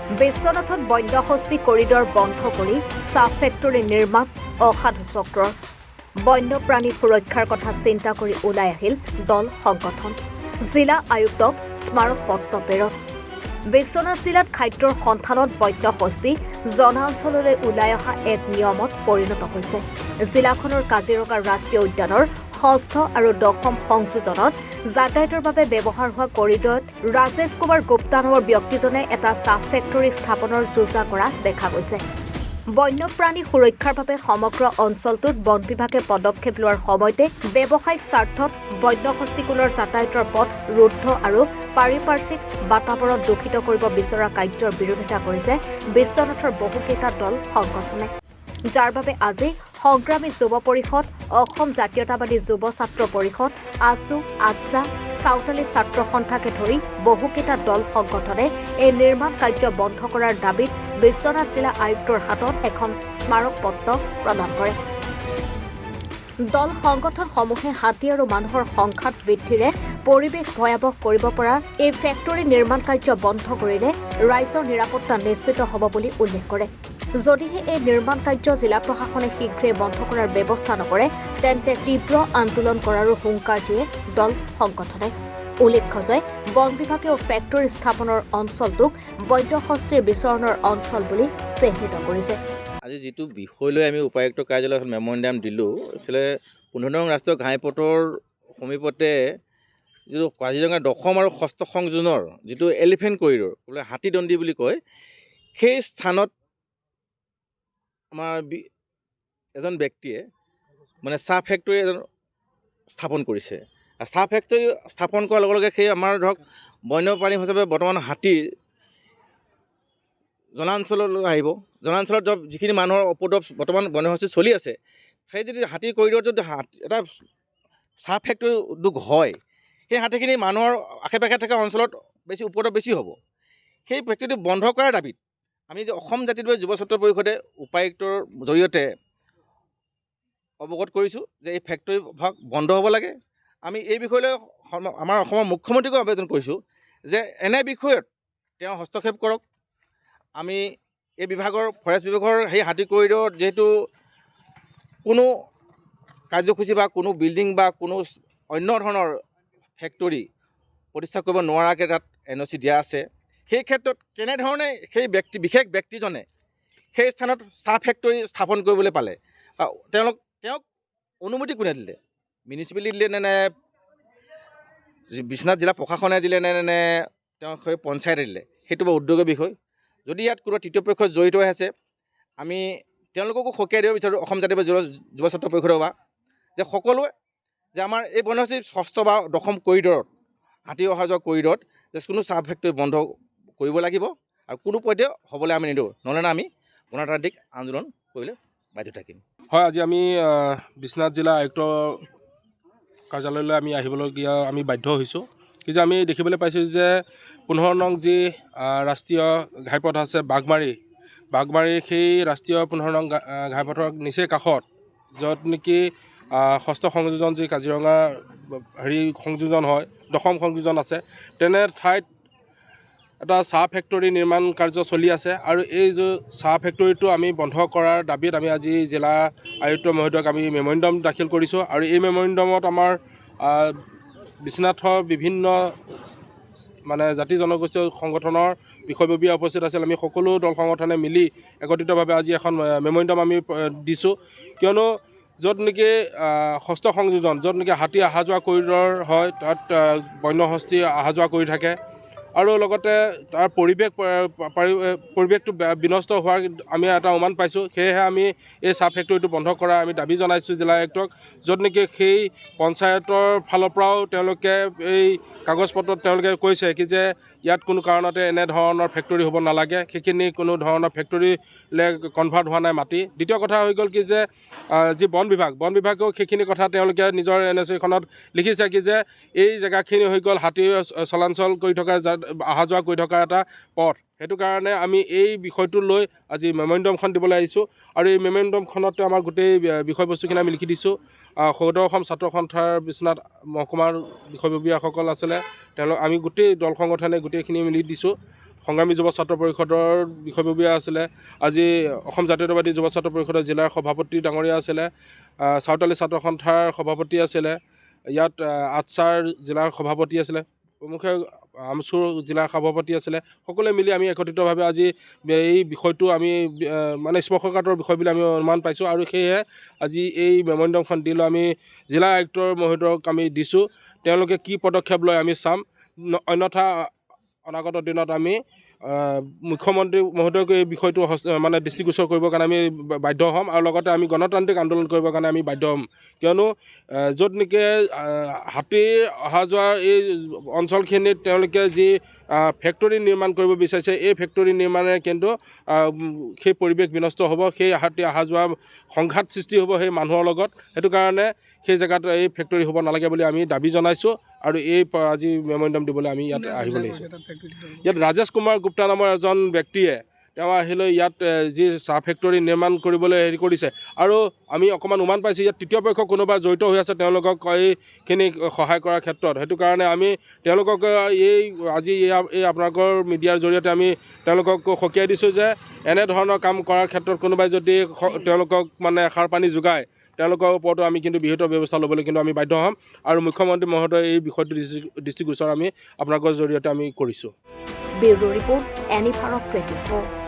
বিশ্বনাথত বন্যহস্তী কৰিডৰ বন্ধ কৰি চাহ ফেক্টৰী নিৰ্মাণ অসাধু চক্ৰৰ বন্যপ্ৰাণী সুৰক্ষাৰ কথা চিন্তা কৰি ওলাই আহিল দল সংগঠন জিলা আয়ুক্তক স্মাৰক পত্ৰ প্ৰেৰণ বিশ্বনাথ জিলাত খাদ্যৰ সন্ধানত বন্যহস্তী জনাঞ্চললৈ ওলাই অহা এক নিয়মত পৰিণত হৈছে জিলাখনৰ কাজিৰঙা ৰাষ্ট্ৰীয় উদ্যানৰ ষষ্ঠ আৰু দশম সংযোজনত যাতায়াতৰ বাবে ব্যৱহাৰ হোৱা কৰিডৰত ৰাজেশ কুমাৰ গুপ্তা নামৰ ব্যক্তিজনে এটা চাহ ফেক্টৰী স্থাপনৰ যোজা কৰা দেখা গৈছে বন্যপ্ৰাণী সুৰক্ষাৰ বাবে সমগ্ৰ অঞ্চলটোত বন বিভাগে পদক্ষেপ লোৱাৰ সময়তে ব্যৱসায়িক স্বাৰ্থত বন্যহস্তীকুলৰ যাতায়াতৰ পথ ৰুদ্ধ আৰু পাৰিপাৰ্শ্বিক বাতাবৰণ দূষিত কৰিব বিচৰা কাৰ্যৰ বিৰোধিতা কৰিছে বিশ্বনাথৰ বহুকেইটা দল সংগঠনে যাৰ বাবে আজি সংগ্ৰামী যুৱ পৰিষদ অসম জাতীয়তাবাদী যুৱ ছাত্ৰ পৰিষদ আসু আজছা সাঁওতালী ছাত্ৰ সন্থাকে ধৰি বহুকেইটা দল সংগঠনে এই নিৰ্মাণ কাৰ্য বন্ধ কৰাৰ দাবীত বিশ্বনাথ জিলা আয়ুক্তৰ হাতত এখন স্মাৰক পত্ৰ প্ৰদান কৰে দল সংগঠনসমূহে হাতী আৰু মানুহৰ সংঘাত বৃদ্ধিৰে পৰিৱেশ ভয়াৱহ কৰিব পৰা এই ফেক্টৰী নিৰ্মাণ কাৰ্য বন্ধ কৰিলে ৰাইজৰ নিৰাপত্তা নিশ্চিত হ'ব বুলি উল্লেখ কৰে যদিহে এই নিৰ্মাণ কাৰ্য জিলা প্ৰশাসনে শীঘ্ৰে বন্ধ কৰাৰ ব্যৱস্থা নকৰে তেন্তে তীব্ৰ আন্দোলন কৰাৰো হুংকাৰ দিয়ে দল সংগঠনে উল্লেখ্য যে বন বিভাগেও ফেক্টৰী স্থাপনৰ অঞ্চলটোক বন্যহস্তীৰ বিচৰণৰ অঞ্চল বুলি চিহ্নিত কৰিছে আজি যিটো বিষয় লৈ আমি উপায়ুক্ত কাৰ্যালয়ত মেমৰেণ্ডাম দিলোঁ আছিলে 15 নং ৰাষ্ট্ৰীয় ঘাইপথৰ সমীপতে যিটো কাজিৰঙা দশম আৰু ষষ্ঠ সংযোজনৰ যিটো এলিফেণ্ট কৰিডৰ বোলে হাতীদণ্ডী বুলি কয় সেই স্থানত আমাৰ এজন ব্যক্তিয়ে মানে চাহ ফেক্টৰী এজন স্থাপন কৰিছে আৰু চাহ ফেক্টৰী স্থাপন কৰাৰ লগে লগে সেই আমাৰ ধৰক বন্যপ্ৰাণী হিচাপে বৰ্তমান হাতী জনাঞ্চললৈ আহিব জনাঞ্চলত যিখিনি মানুহৰ উপদ্ৰৱ বৰ্তমান বন্যহস্তী চলি আছে সেই যদি হাতী কৰিডৰত যদি এটা চাহ ফেক্টৰী উদ্যোগ হয় সেই হাতীখিনি মানুহৰ আশে পাশে থকা অঞ্চলত বেছি উপদ্ৰৱ বেছি হ'ব সেই ফেক্টৰীটো বন্ধ কৰাৰ দাবীত আমি যে অসম জাতীয়তাবাদী যুৱ ছাত্ৰ পৰিষদে উপায়ুক্তৰ জৰিয়তে অৱগত কৰিছোঁ যে এই ফেক্টৰী ভাগ বন্ধ হ'ব লাগে আমি এই বিষয়লৈ আমাৰ অসমৰ মুখ্যমন্ত্ৰীকো আবেদন কৰিছোঁ যে এনে বিষয়ত তেওঁ হস্তক্ষেপ কৰক আমি এই বিভাগৰ ফৰেষ্ট বিভাগৰ সেই হাতী কৰিডৰত যিহেতু কোনো কাৰ্যসূচী বা কোনো বিল্ডিং বা কোনো অন্য ধৰণৰ ফেক্টৰী প্ৰতিষ্ঠা কৰিব নোৱাৰাকৈ তাত NOC দিয়া আছে সেই ক্ষেত্ৰত কেনেধৰণে সেই বিশেষ ব্যক্তিজনে সেই স্থানত চাহ ফেক্টৰী স্থাপন কৰিবলৈ পালে তেওঁক অনুমতি কোনে দিলে মিউনিচিপালিটি দিলে নে বিশ্বনাথ জিলা প্ৰশাসনে দিলে নে তেওঁক সেই পঞ্চায়তে দিলে সেইটো বৰ উদ্যোগৰ বিষয় যদি ইয়াত কোনো তৃতীয় পক্ষ জড়িত হৈ আছে আমি তেওঁলোককো সকীয়াই দিব বিচাৰোঁ অসম জাতীয় যুৱ ছাত্ৰ পৰিষদৰ পৰা যে সকলোৱে যে আমাৰ এই বনহস্তী ষষ্ঠ বা দশম কৰিডৰত হাতী অহা যোৱা কৰিডৰত যে কোনো চাহ ফেক্টৰী বন্ধ কৰিব লাগিব আৰু কোনো পধ্যে হ'বলৈ আমি নিদিওঁ নহ'লে আমি গণতান্ত্ৰিক আন্দোলন কৰিবলৈ বাধ্য থাকিম হয় আজি আমি বিশ্বনাথ জিলা আয়ুক্ত কাৰ্যালয়লৈ আমি আহিবলগীয়া আমি বাধ্য হৈছোঁ কিন্তু আমি দেখিবলৈ পাইছোঁ যে 15 নং যি ৰাষ্ট্ৰীয় ঘাইপথ আছে বাগমাৰী সেই ৰাষ্ট্ৰীয় 15 নং ঘাইপথৰ নিচেই কাষত য'ত নেকি ষষ্ঠ সংযোজন যি কাজিৰঙা সংযোজন হয় দশম সংযোজন আছে তেনে ঠাইত এটা চাহ ফেক্টৰী নিৰ্মাণ কাৰ্য চলি আছে আৰু এই যে চাহ ফেক্টৰীটো আমি বন্ধ কৰাৰ দাবীত আমি আজি জিলা আয়ুক্ত মহোদয়ক আমি মেমৰেণ্ডাম দাখিল কৰিছোঁ আৰু এই মেমৰেণ্ডামত আমাৰ বিশ্বনাথৰ বিভিন্ন মানে জাতি জনগোষ্ঠীয় সংগঠনৰ বিষয়ববীয়া উপস্থিত আছিল আমি সকলো দল সংগঠনে মিলি একত্ৰিতভাৱে আজি এখন মেমৰেণ্ডাম আমি দিছোঁ কিয়নো য'ত নেকি ষষ্ঠ সংযোজন য'ত নেকি হাতী অহা যোৱা কৰিডৰ হয় তাত বন্যহস্তী অহা যোৱা কৰি থাকে আৰু লগতে তাৰ পৰিৱেশটো বিনষ্ট হোৱাৰ আমি এটা অনুমান পাইছোঁ সেয়েহে আমি এই চাহ ফেক্টৰীটো বন্ধ কৰা আমি দাবী জনাইছোঁ জিলা আয়ুক্তক য'ত নেকি সেই পঞ্চায়তৰ ফালৰ পৰাও তেওঁলোকে এই কাগজ পত্ৰত তেওঁলোকে কৈছে কি যে ইয়াত কোনো কাৰণতে এনেধৰণৰ ফেক্টৰী হ'ব নালাগে সেইখিনি কোনো ধৰণৰ ফেক্টৰীলৈ কনভাৰ্ট হোৱা নাই মাটি দ্বিতীয় কথা হৈ গ'ল কি যে যি বন বিভাগেও সেইখিনি কথা তেওঁলোকে নিজৰ NOC-খনত লিখিছে কি যে এই জেগাখিনি হৈ গ'ল হাতী চলাচল কৰি থকা অহা যোৱা কৰি থকা এটা পথ সেইটো কাৰণে আমি এই বিষয়টো লৈ আজি মেমৰেণ্ডামখন দিবলৈ আহিছোঁ আৰু এই মেমৰেণ্ডামখনতে আমাৰ গোটেই বিষয়বস্তুখিনি আমি লিখি দিছোঁ সদৌ অসম ছাত্ৰ সন্থাৰ বিশ্বনাথ মহকুমাৰ বিষয়ববীয়াসকল আছিলে তেওঁলোক আমি গোটেই দল সংগঠনে গোটেইখিনি মিলি দিছোঁ সংগ্ৰামী যুৱ ছাত্ৰ পৰিষদৰ বিষয়ববীয়া আছিলে, আজি অসম জাতীয়তাবাদী যুৱ ছাত্ৰ পৰিষদৰ জিলাৰ সভাপতি ডাঙৰীয়া আছিলে, চাউতালী ছাত্ৰ সন্থাৰ সভাপতি আছিলে, ইয়াত আটছাৰ জিলাৰ সভাপতি আছিলে, প্ৰমুখে আমচুৰ জিলাৰ সভাপতি আছিলে। সকলোৱে মিলি আমি একত্ৰিতভাৱে আজি এই বিষয়টো আমি মানে স্পৰ্শকাতৰ বিষয় বুলি আমি অনুমান পাইছোঁ আৰু সেয়েহে আজি এই মেমৰেণ্ডামখন দিলোঁ। আমি জিলা আয়ুক্তৰ মহোদয়ক আমি দিছোঁ, তেওঁলোকে কি পদক্ষেপ লয় আমি চাম, অন্যথা অনাগত দিনত আমি মুখ্যমন্ত্ৰী মহোদয়ক এই বিষয়টো মানে দৃষ্টিগোচৰ কৰিবৰ কাৰণে আমি বাধ্য হ'ম আৰু লগতে আমি গণতান্ত্ৰিক আন্দোলন কৰিবৰ কাৰণে আমি বাধ্য হ'ম। কিয়নো য'ত নেকি হাতীৰ অহা যোৱাৰ এই অঞ্চলখিনিত তেওঁলোকে যি ফেক্টৰী নিৰ্মাণ কৰিব বিচাৰিছে, এই ফেক্টৰী নিৰ্মাণে কিন্তু সেই পৰিৱেশ বিনষ্ট হ'ব, সেই হাতী অহা যোৱা সংঘাত সৃষ্টি হ'ব সেই মানুহৰ লগত। সেইটো কাৰণে সেই জেগাত এই ফেক্টৰী হ'ব নালাগে বুলি আমি দাবী জনাইছোঁ আৰু এই আজি মেমৰেণ্ডাম দিবলৈ আমি ইয়াত আহিব লাগিছোঁ। ইয়াত ৰাজেশ কুমাৰ গুপ্তা নামৰ এজন ব্যক্তিয়ে তেওঁ আহিলৈ ইয়াত যি চাহ ফেক্টৰী নিৰ্মাণ কৰিবলৈ হেৰি কৰিছে আৰু আমি অকণমান অনুমান পাইছোঁ ইয়াত তৃতীয় পক্ষ কোনোবা জড়িত হৈ আছে তেওঁলোকক এইখিনি সহায় কৰাৰ ক্ষেত্ৰত। সেইটো কাৰণে আমি তেওঁলোকক আজি এই আপোনালোকৰ মিডিয়াৰ জৰিয়তে আমি তেওঁলোকক সকীয়াই দিছোঁ যে এনেধৰণৰ কাম কৰাৰ ক্ষেত্ৰত কোনোবাই যদি তেওঁলোকক মানে সাৰ পানী যোগায়, তেওঁলোকৰ ওপৰতো আমি কিন্তু বিহিত ব্যৱস্থা ল'বলৈ কিন্তু আমি বাধ্য হ'ম আৰু মুখ্যমন্ত্ৰী মহোদয় এই বিষয়টো দৃষ্টিগোচৰ আমি আপোনালোকৰ জৰিয়তে আমি কৰিছোঁ। Bureau report, any Bharat 24।